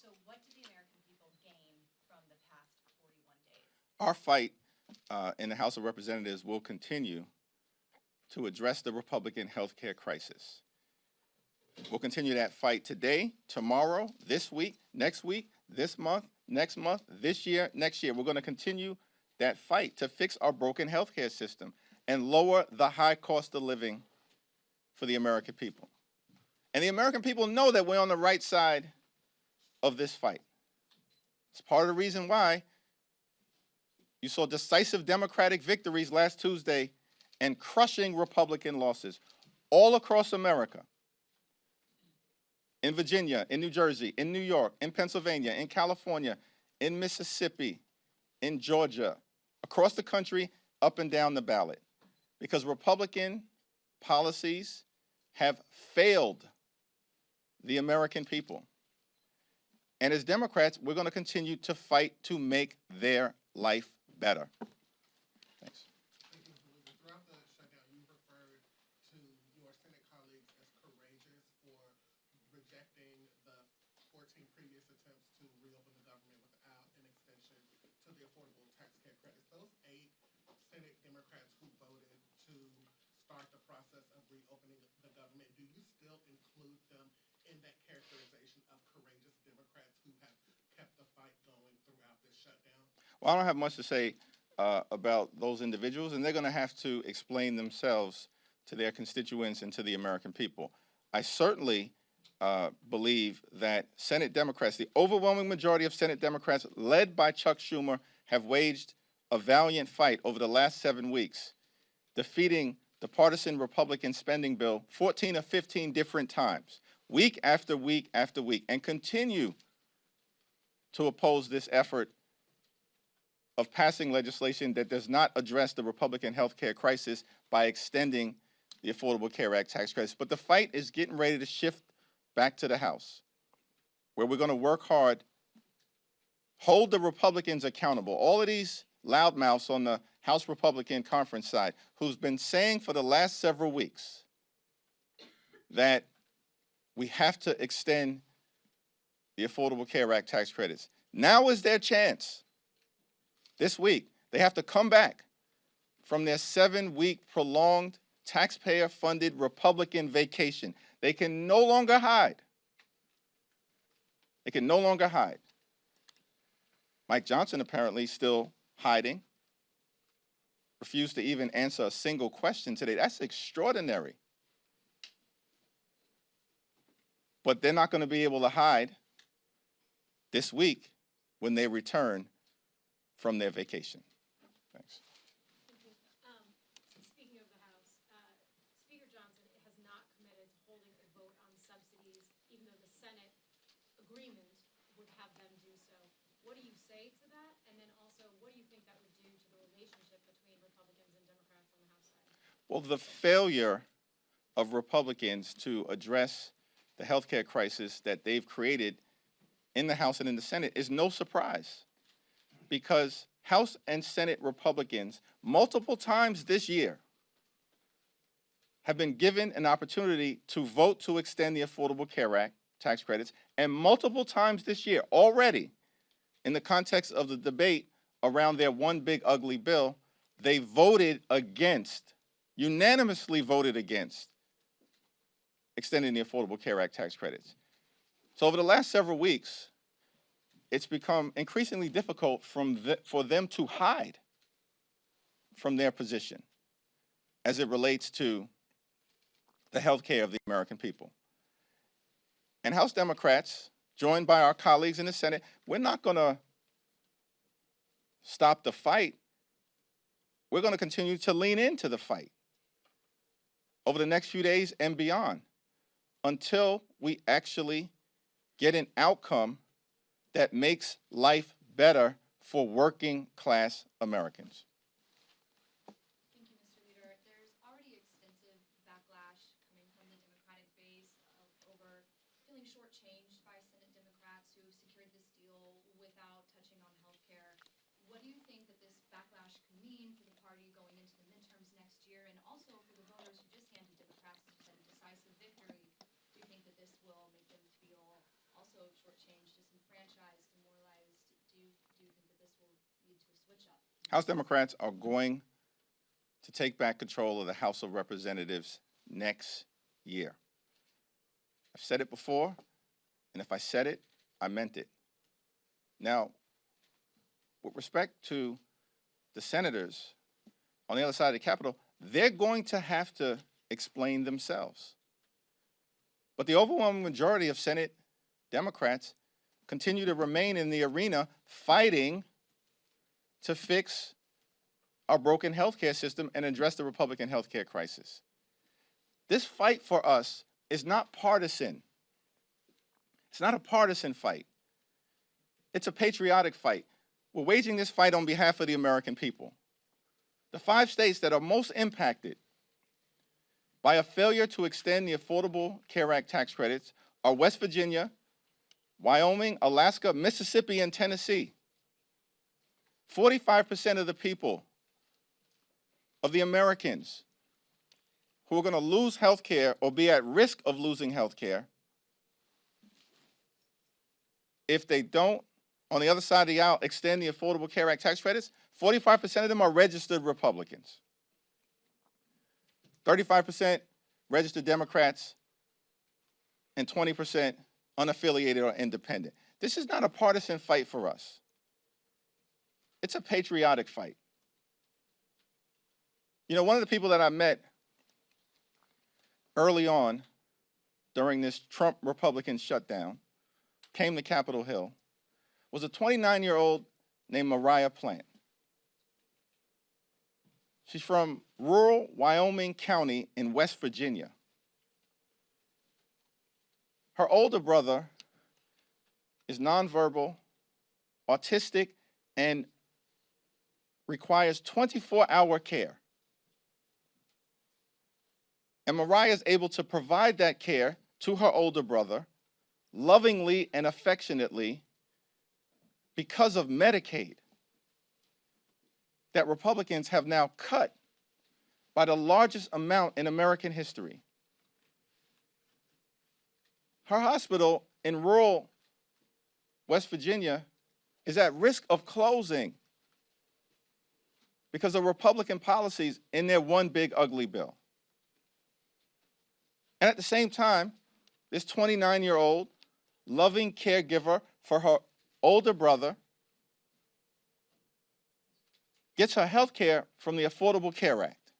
So what did the American people gain from the past 41 days? Our fight in the House of Representatives will continue to address the Republican health care crisis. We'll continue that fight today, tomorrow, this week, this month, next month, this year, next year. We're going to continue that fight to fix our broken health care system and lower the high cost of living for the American people. And the American people know that we're on the right side of this fight. It's part of the reason why you saw decisive Democratic victories last Tuesday and crushing Republican losses all across America. In Virginia, in New Jersey, in New York, in Pennsylvania, in California, in Mississippi, in Georgia, across the country, up and down the ballot. Because Republican policies have failed the American people. And as Democrats, we're going to continue to fight to make their life better. Thanks. Thank you, Mr. Leader. Throughout the shutdown, you referred to your Senate colleagues as courageous for rejecting the 14 previous attempts to reopen the government without an extension to the affordable tax care credits. Those 8 Senate Democrats who voted to start the process of reopening the government, do you still include them in that characterization of courageous Democrats who have kept the fight going throughout this shutdown? Well, I don't have much to say about those individuals, and they're going to have to explain themselves to their constituents and to the American people. I certainly believe that Senate Democrats, the overwhelming majority of Senate Democrats, led by Chuck Schumer, have waged a valiant fight over the last 7 weeks, defeating the partisan Republican spending bill 14 or 15 different times, week after week after week, and continue to oppose this effort of passing legislation that does not address the Republican health care crisis by extending the Affordable Care Act tax credits. But the fight is getting ready to shift back to the House, where we're going to work hard, hold the Republicans accountable. All of these loudmouths on the House Republican conference side who's been saying for the last several weeks that we have to extend the Affordable Care Act tax credits. Now is their chance. This week, they have to come back from their 7-week prolonged taxpayer-funded Republican vacation. They can no longer hide. They can no longer hide. Mike Johnson apparently still hiding, refused to even answer a single question today. That's extraordinary. But they're not going to be able to hide this week when they return from their vacation. Thanks. Speaking of the House, Speaker Johnson has not committed to holding a vote on subsidies, even though the Senate agreement would have them do so. What do you say to that? And then also, what do you think that would do to the relationship between Republicans and Democrats on the House side? Well, the failure of Republicans to address the health care crisis that they've created in the House and in the Senate is no surprise, because House and Senate Republicans multiple times this year have been given an opportunity to vote to extend the Affordable Care Act tax credits, and multiple times this year already, in the context of the debate around their one big ugly bill, they voted against, unanimously voted against, extending the Affordable Care Act tax credits. So over the last several weeks, it's become increasingly difficult for them to hide from their position as it relates to the health care of the American people. And House Democrats, joined by our colleagues in the Senate, we're not going to stop the fight. We're going to continue to lean into the fight over the next few days and beyond until we actually get an outcome that makes life better for working class Americans. Thank you, Mr. Leader. There's already extensive backlash coming from the Democratic base over feeling shortchanged by Senate Democrats who secured this deal without touching on health care. What do you think that this backlash could mean for the party going into the midterms next year, and also for the voters who just handed Democrats a decisive victory? Do you think that this will make them feel also shortchanged, disenfranchised? House Democrats are going to take back control of the House of Representatives next year. I've said it before, and if I said it, I meant it. Now, with respect to the senators on the other side of the Capitol, they're going to have to explain themselves. But the overwhelming majority of Senate Democrats continue to remain in the arena fighting to fix our broken healthcare system and address the Republican healthcare crisis. This fight for us is not partisan. It's not a partisan fight. It's a patriotic fight. We're waging this fight on behalf of the American people. The 5 states that are most impacted by a failure to extend the Affordable Care Act tax credits are West Virginia, Wyoming, Alaska, Mississippi, and Tennessee. 45% of the people, of the Americans who are going to lose health care or be at risk of losing health care if they don't, on the other side of the aisle, extend the Affordable Care Act tax credits, 45% of them are registered Republicans. 35% registered Democrats, and 20% unaffiliated or independent. This is not a partisan fight for us. It's a patriotic fight. You know, one of the people that I met early on during this Trump Republican shutdown, came to Capitol Hill, was a 29-year-old named Mariah Plant. She's from rural Wyoming County in West Virginia. Her older brother is nonverbal, autistic, and requires 24-hour care. And Mariah is able to provide that care to her older brother lovingly and affectionately because of Medicaid that Republicans have now cut by the largest amount in American history. Her hospital in rural West Virginia is at risk of closing because of Republican policies in their one big ugly bill. And at the same time, this 29-year-old loving caregiver for her older brother gets her health care from the Affordable Care Act.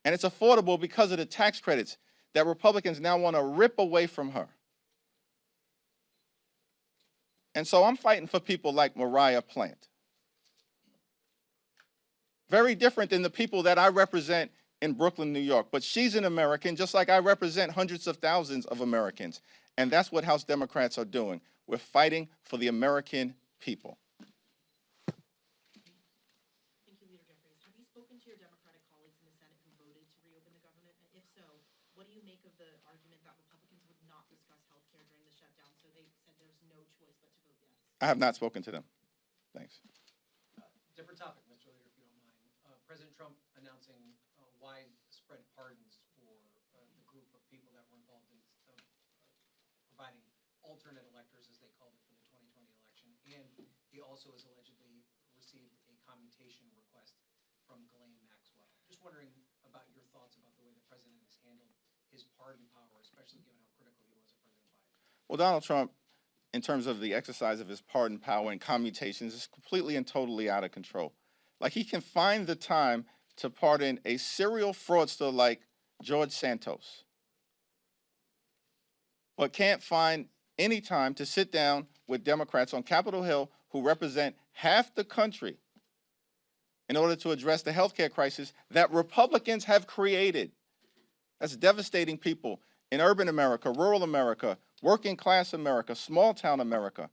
And it's affordable because of the tax credits that Republicans now want to rip away from her. And so I'm fighting for people like Mariah Plant. Very different than the people that I represent in Brooklyn, New York. But she's an American, just like I represent hundreds of thousands of Americans. And that's what House Democrats are doing. We're fighting for the American people. Thank you, Leader Jeffries. Have you spoken to your Democratic colleagues in the Senate who voted to reopen the government? And if so, what do you make of the argument that Republicans would not discuss health care during the shutdown, so they said there's no choice but to vote yes? I have not spoken to them. Thanks. Different topic, Mr. Leader, if you don't mind. President Trump announcing widespread pardons for the group of people that were involved in providing alternate electors, as they called it, for the 2020 election. And he also has allegedly received a commutation request from Ghislaine Maxwell. Just wondering about your thoughts about the way the president has handled his pardon power, especially given how critical he was of President Biden. Well, Donald Trump, in terms of the exercise of his pardon power and commutations, is completely and totally out of control. Like, he can find the time to pardon a serial fraudster like George Santos, but can't find any time to sit down with Democrats on Capitol Hill who represent half the country in order to address the healthcare crisis that Republicans have created. That's devastating people in urban America, rural America, working class America, small town America,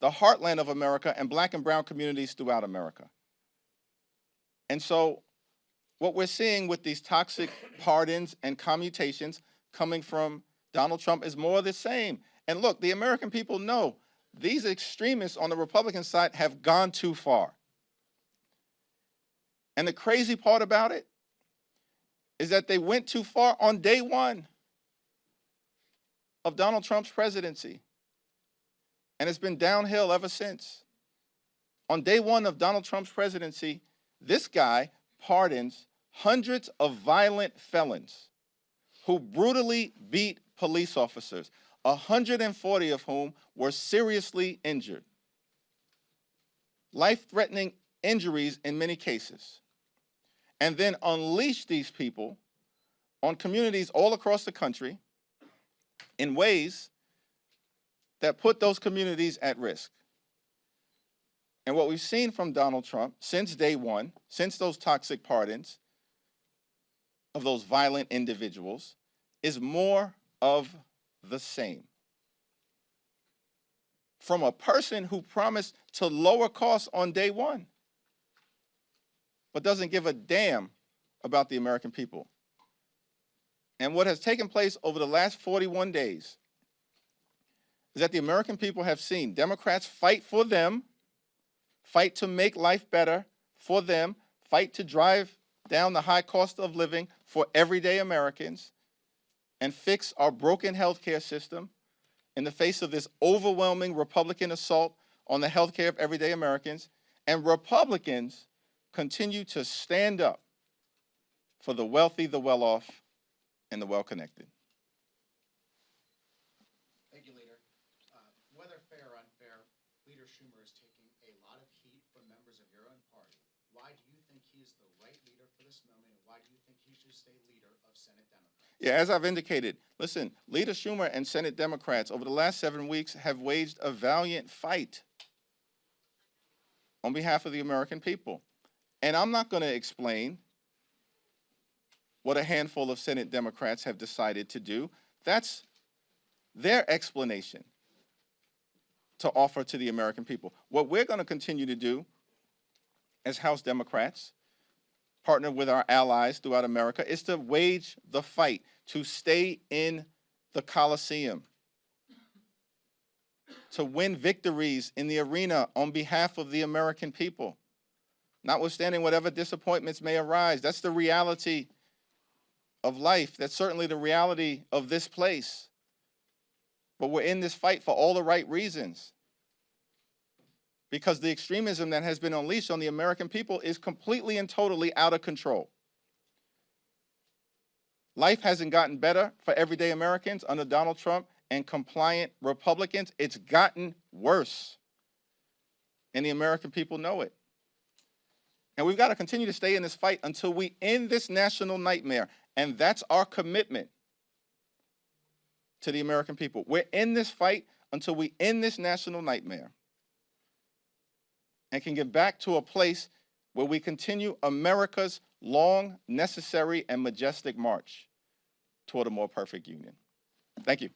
the heartland of America, and black and brown communities throughout America. And so what we're seeing with these toxic pardons and commutations coming from Donald Trump is more of the same. And look, the American people know these extremists on the Republican side have gone too far. And the crazy part about it is that they went too far on day one of Donald Trump's presidency. And it's been downhill ever since. On day one of Donald Trump's presidency, this guy pardons hundreds of violent felons who brutally beat police officers, 140 of whom were seriously injured. Life-threatening injuries in many cases. And then unleash these people on communities all across the country in ways that put those communities at risk. And what we've seen from Donald Trump since day one, since those toxic pardons of those violent individuals, is more of the same. From a person who promised to lower costs on day one, but doesn't give a damn about the American people. And what has taken place over the last 41 days is that the American people have seen Democrats fight for them, fight to make life better for them, fight to drive down the high cost of living for everyday Americans, and fix our broken healthcare system in the face of this overwhelming Republican assault on the healthcare of everyday Americans. And Republicans continue to stand up for the wealthy, the well-off, and the well-connected. Thank you, Leader. Whether fair or unfair, Leader Schumer is taking a lot of heat from members of your own party. Why do you think he is the right leader for this moment, and why do you think he should stay leader of Senate Democrats? Yeah, as I've indicated, listen, Leader Schumer and Senate Democrats over the last 7 weeks have waged a valiant fight on behalf of the American people. And I'm not going to explain what a handful of Senate Democrats have decided to do. That's their explanation to offer to the American people. What we're going to continue to do as House Democrats, partner with our allies throughout America, is to wage the fight, to stay in the Coliseum, to win victories in the arena on behalf of the American people, notwithstanding whatever disappointments may arise. That's the reality of life. That's certainly the reality of this place. But we're in this fight for all the right reasons, because the extremism that has been unleashed on the American people is completely and totally out of control. Life hasn't gotten better for everyday Americans under Donald Trump and compliant Republicans. It's gotten worse. And the American people know it. And we've got to continue to stay in this fight until we end this national nightmare. And that's our commitment to the American people. We're in this fight until we end this national nightmare and can get back to a place where we continue America's long, necessary, and majestic march toward a more perfect union. Thank you.